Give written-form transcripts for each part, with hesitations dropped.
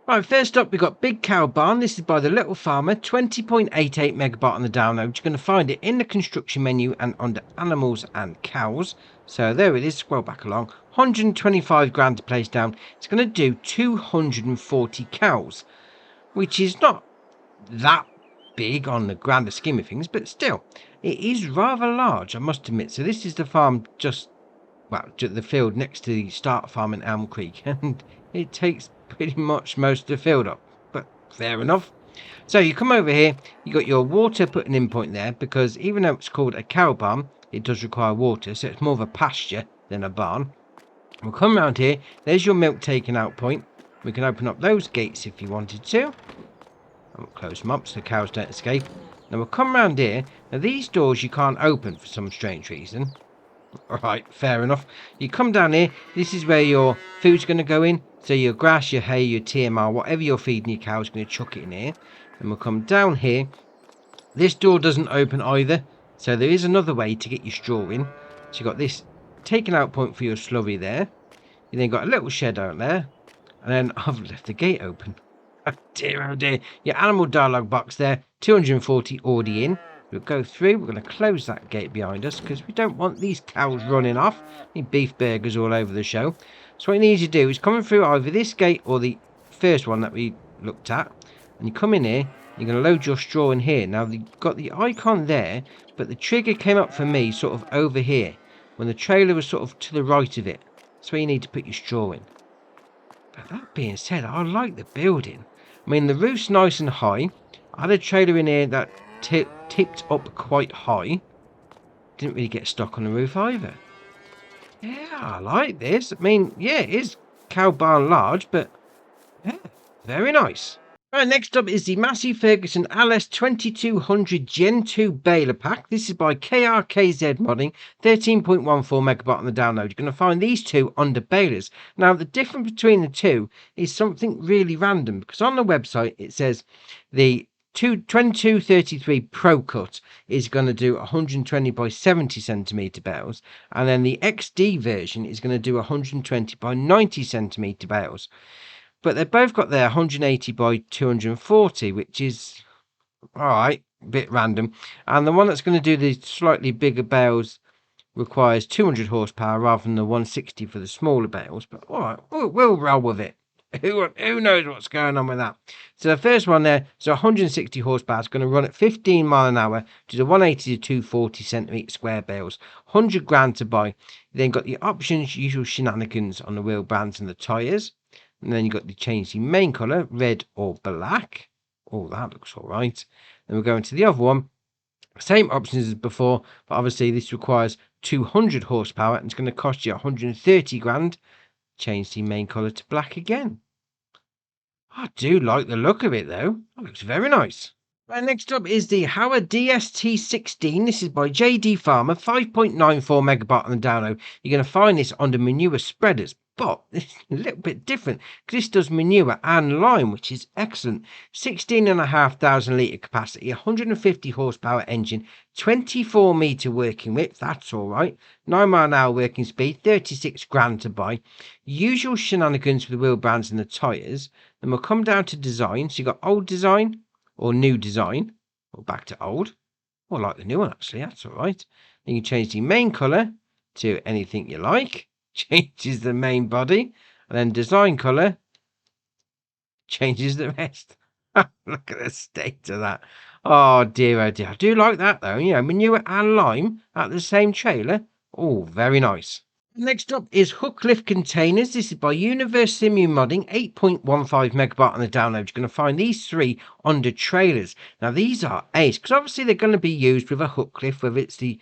Right, first up, we've got Big Cow Barn. This is by the Little Farmer, 20.88 megabyte on the download. You're going to find it in the construction menu and under animals and cows. So there it is, scroll back along. 125 grand to place down. It's going to do 240 cows, which is not that big on the grander scheme of things, but still, it is rather large, I must admit. So this is the farm the field next to the start farm in Elm Creek, and it takes pretty much most of the field up, but fair enough. So you come over here, you got your water putting in point there, because even though it's called a cow barn, it does require water, so it's more of a pasture than a barn. We'll come around here, there's your milk taking out point. We can open up those gates if you wanted to. I'll close them up so the cows don't escape. Now we'll come around here. Now these doors you can't open for some strange reason. Alright, fair enough. You come down here, this is where your food's going to go in. So your grass, your hay, your TMR, whatever you're feeding your cows, going to chuck it in here. And we'll come down here. This door doesn't open either, so there is another way to get your straw in. So you've got this taking out point for your slurry there. You then got a little shed out there. And then I've left the gate open. Oh dear. Your animal dialogue box there, 240 already in. We'll go through, we're going to close that gate behind us because we don't want these cows running off. Need beef burgers all over the show. So what you need to do is come through either this gate or the first one that we looked at. And you come in here, you're going to load your straw in here. Now you've got the icon there, but the trigger came up for me sort of over here, when the trailer was sort of to the right of it. That's where you need to put your straw in. But that being said, I like the building. I mean, the roof's nice and high. I had a trailer in here that tipped up quite high. Didn't really get stuck on the roof either. Yeah, I like this. I mean, yeah, it is cow barn large, but yeah, very nice. Right, next up is the Massey Ferguson LS 2200 Gen 2 baler pack. This is by KRKZ Modding, 13.14 megabyte on the download. You're going to find these two under balers. Now, the difference between the two is something really random, because on the website it says the 2233 Pro Cut is going to do 120 by 70 centimeter bales, and then the XD version is going to do 120 by 90 centimeter bales. But they've both got their 180 by 240, which is, alright, a bit random. And the one that's going to do the slightly bigger bales requires 200 horsepower rather than the 160 for the smaller bales. But alright, we'll roll with it. Who knows what's going on with that? So the first one there, so 160 horsepower, is going to run at 15 mile an hour to the 180 to 240 centimetre square bales. 100 grand to buy. You then got the options, usual shenanigans on the wheel bands and the tyres. And then you've got to change the main colour, red or black. Oh, that looks all right. Then we're going to the other one. Same options as before, but obviously this requires 200 horsepower and it's going to cost you 130 grand. Change the main colour to black again. I do like the look of it though. That looks very nice. Right, next up is the Howard DST16. This is by JD Farmer, 5.94 megabyte on the download. You're going to find this under manure spreaders, but it's a little bit different because this does manure and lime, which is excellent. 16,500 litre capacity, 150 horsepower engine, 24 metre working width, that's all right. 9 mile an hour working speed, 36 grand to buy. Usual shenanigans with the wheel bands and the tyres. Then we'll come down to design. So you've got old design, or new design, or back to old, or like the new one actually, that's all right. Then you change the main colour to anything you like, changes the main body, and then design colour changes the rest. Look at the state of that. Oh dear, I do like that though, you know, manure and lime at the same trailer. Oh, very nice. Next up is hook lift containers. This is by Universe Simu Modding, 8.15 megabyte on the download. You're going to find these three under trailers. Now these are ace because obviously they're going to be used with a hook lift, whether it's the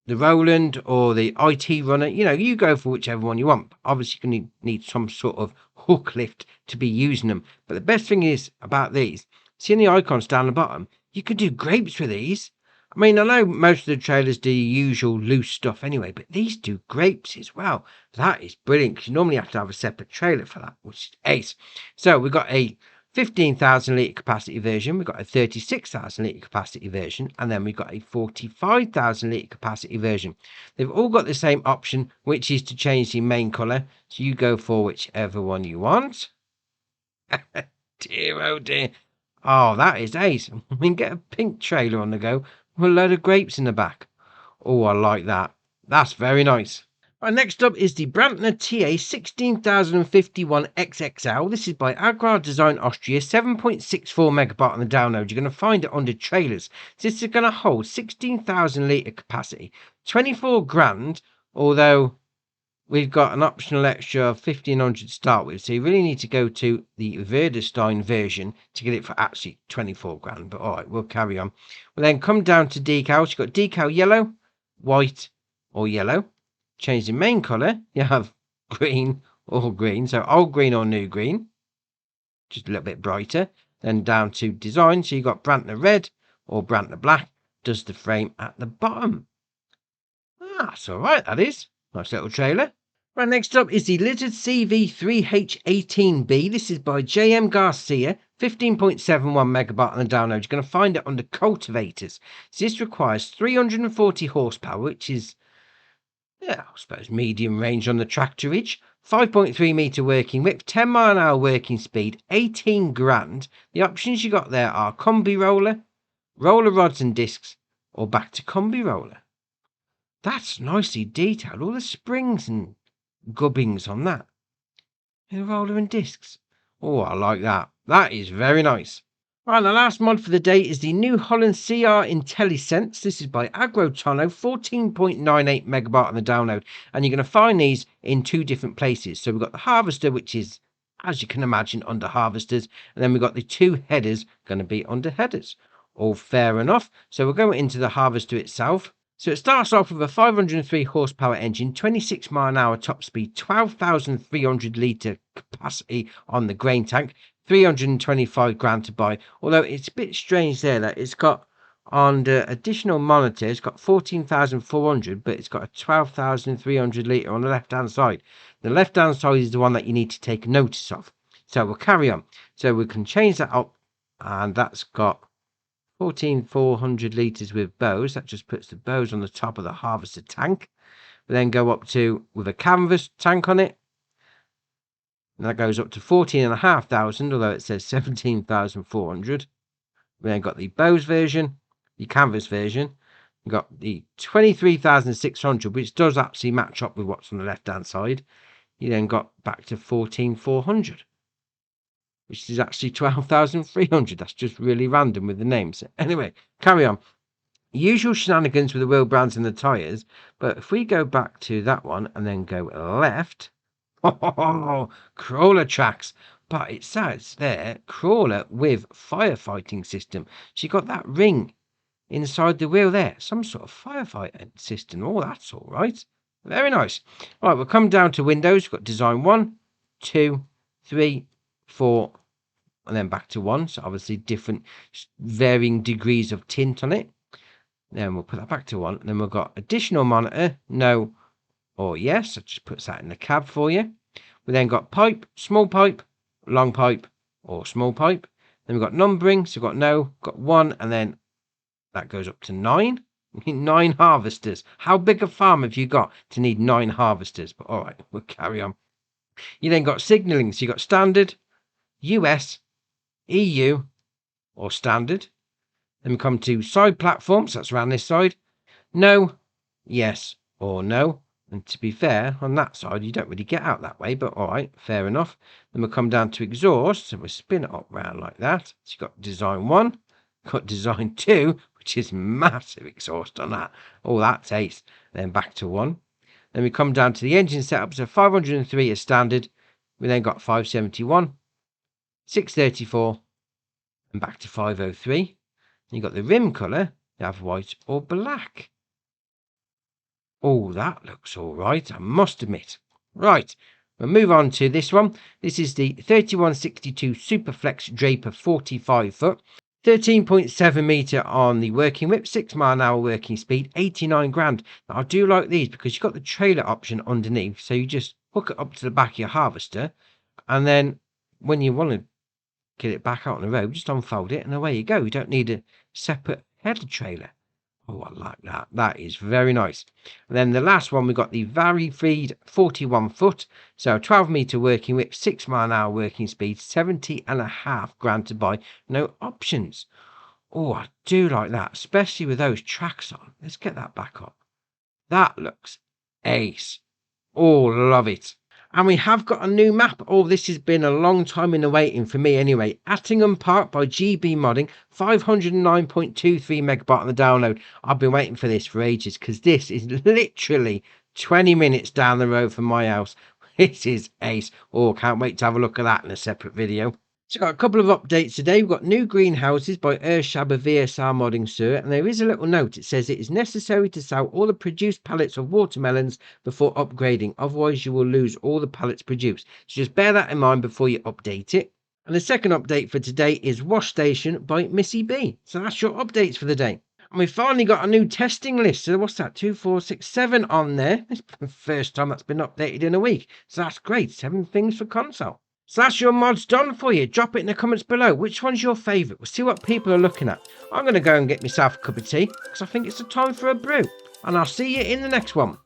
Roland or the IT runner. You know, you go for whichever one you want. Obviously you're going to need some sort of hook lift to be using them. But the best thing is about these, seeing the icons down the bottom, you could do grapes with these. I mean, I know most of the trailers do usual loose stuff anyway, but these do grapes as well. That is brilliant because you normally have to have a separate trailer for that, which is ace. So we've got a 15,000 litre capacity version, we've got a 36,000 litre capacity version, and then we've got a 45,000 litre capacity version. They've all got the same option, which is to change the main colour. So you go for whichever one you want. dear, oh dear. Oh, that is ace. We can get a pink trailer on the go with a load of grapes in the back. Oh, I like that. That's very nice. Right, next up is the Brantner TA 16051 XXL. This is by Agrar Design Austria, 7.64 megabyte on the download. You're going to find it under trailers. This is going to hold 16,000 litre capacity, 24 grand, although we've got an optional extra of 1,500 to start with. So you really need to go to the Verderstein version to get it for actually 24 grand. But all right, we'll carry on. We'll then come down to decals. You've got decal yellow, white, or yellow. Change the main colour, you have green or green, so old green or new green, just a little bit brighter. Then down to design, so you've got Brantner red or Brantner black, does the frame at the bottom. That's alright, that is. Nice little trailer. Right, next up is the Lizard CV3H18B. This is by JM Garcia, 15.71 megabyte on the download. You're going to find it under cultivators. So this requires 340 horsepower, which is, yeah, I suppose medium range on the tractorage. 5.3 metre working width, 10 mile an hour working speed, 18 grand. The options you got there are combi roller, roller rods and discs, or back to combi roller. That's nicely detailed. All the springs and gubbings on that. And roller and discs. Oh, I like that. That is very nice. Right, the last mod for the day is the new Holland CR IntelliSense. This is by Agrotono, 14.98 megabyte on the download. And you're going to find these in two different places. So we've got the harvester, which is, as you can imagine, under harvesters. And then we've got the two headers going to be under headers. All fair enough. So we'll go into the harvester itself. So it starts off with a 503 horsepower engine, 26 mile an hour top speed, 12,300 litre capacity on the grain tank, 325 grand to buy. Although it's a bit strange there that it's got on the additional monitor, it's got 14,400, but it's got a 12,300 litre on the left hand side. The left hand side is the one that you need to take notice of. So we'll carry on. So we can change that up, and that's got 14,400 litres with bows. That just puts the bows on the top of the harvester tank. We then go up to with a canvas tank on it. And that goes up to 14,500, although it says 17,400. We then got the bows version, the canvas version. We've got the 23,600, which does actually match up with what's on the left hand side. You then got back to 14,400. Which is actually 12,300. That's just really random with the names. Anyway, carry on. Usual shenanigans with the wheel brands and the tyres. But if we go back to that one and then go left. Oh, crawler tracks. But it says there, crawler with firefighting system. So you got that ring inside the wheel there. Some sort of firefighting system. Oh, that's all right. Very nice. All right, we'll come down to windows. We've got design 1, 2, 3, 4, and then back to 1. So obviously different varying degrees of tint on it. Then we'll put that back to 1. And then we've got additional monitor, no or yes. That just puts that in the cab for you. We then got pipe, small pipe, long pipe, or small pipe. Then we've got numbering. So we've got no, got 1, and then that goes up to 9. 9 harvesters. How big a farm have you got to need 9 harvesters? But all right, we'll carry on. You then got signalling. So you got standard, US, EU, or standard. Then we come to side platforms. That's around this side. No, yes, or no. And to be fair, on that side, you don't really get out that way, but all right, fair enough. Then we'll come down to exhaust. So we'll spin it up round like that. So you've got design 1, got design 2, which is massive exhaust on that. Oh, that's ace. Then back to 1. Then we come down to the engine setup. So 503 is standard. We then got 571, 634, and back to 503. You got the rim colour. You have white or black. Oh, that looks all right, I must admit. Right, we'll move on to this one. This is the 3162 Superflex Draper 45 foot. 13.7 metre on the working whip, 6 mile an hour working speed, 89 grand. Now, I do like these because you've got the trailer option underneath. So you just hook it up to the back of your harvester. And then when you want to get it back out on the road, just unfold it and away you go. You don't need a separate header trailer. Oh, I like that. That is very nice. And then the last one, we got the Feed 41 foot. So 12-meter working width, 6 mile an hour working speed, 70.5 grand to buy. No options. Oh, I do like that, especially with those tracks on. Let's get that back up. That looks ace. Oh, love it. And we have got a new map. Oh, this has been a long time in the waiting for me anyway. Attingham Park by GB Modding, 509.23 megabyte on the download. I've been waiting for this for ages because this is literally 20 minutes down the road from my house. This is ace. Oh, can't wait to have a look at that in a separate video. So got a couple of updates today. We've got new greenhouses by Urshabba VSR Modding Sir, and there is a little note. It says it is necessary to sell all the produced pallets of watermelons before upgrading, otherwise you will lose all the pallets produced. So just bear that in mind before you update it. And the second update for today is Wash Station by Missy B. So that's your updates for the day. And we finally got a new testing list. So what's that? 2, 4, 6, 7 on there. It's the first time that's been updated in a week. So that's great. 7 things for console. So that's your mods done for you. Drop it in the comments below. Which one's your favourite? We'll see what people are looking at. I'm going to go and get myself a cup of tea because I think it's the time for a brew. And I'll see you in the next one.